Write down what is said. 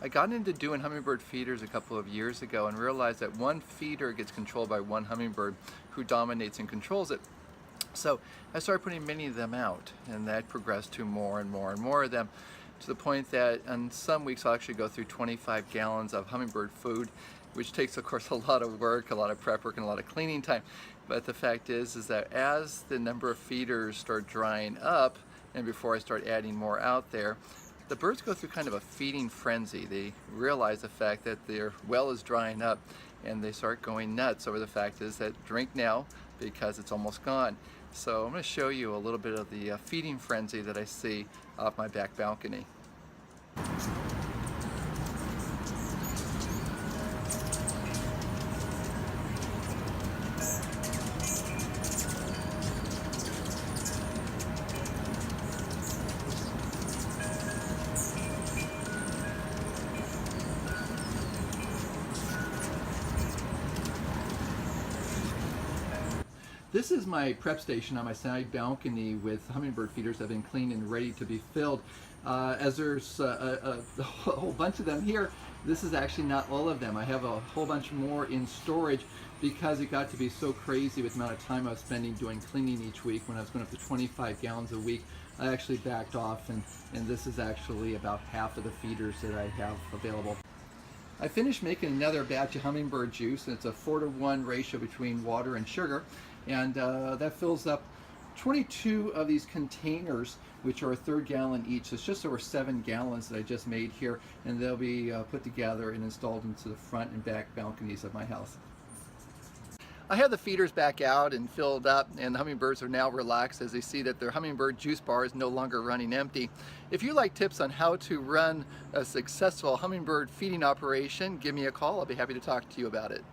I got into doing hummingbird feeders a couple of years ago and realized that one feeder gets controlled by one hummingbird who dominates and controls it. So I started putting many of them out, and that progressed to more and more and more of them, to the point that on some weeks I'll actually go through 25 gallons of hummingbird food, which takes, of course, a lot of work, a lot of prep work, and a lot of cleaning time. But the fact is that as the number of feeders start drying up, and before I start adding more out there, the birds go through kind of a feeding frenzy. They realize the fact that their well is drying up, and they start going nuts over the fact is that drink now because it's almost gone. So I'm going to show you a little bit of the feeding frenzy that I see off my back balcony. This is my prep station on my side balcony with hummingbird feeders that have been cleaned and ready to be filled. As there's a whole bunch of them here, this is actually not all of them. I have a whole bunch more in storage because it got to be so crazy with the amount of time I was spending doing cleaning each week. When I was going up to 25 gallons a week, I actually backed off, and this is actually about half of the feeders that I have available. I finished making another batch of hummingbird juice, and it's a 4-to-1 ratio between water and sugar, and that fills up 22 of these containers, which are a 1/3 gallon each. So it's just over 7 gallons that I just made here, and they'll be put together and installed into the front and back balconies of my house. I have the feeders back out and filled up, and the hummingbirds are now relaxed as they see that their hummingbird juice bar is no longer running empty. If you like tips on how to run a successful hummingbird feeding operation, give me a call. I'll be happy to talk to you about it.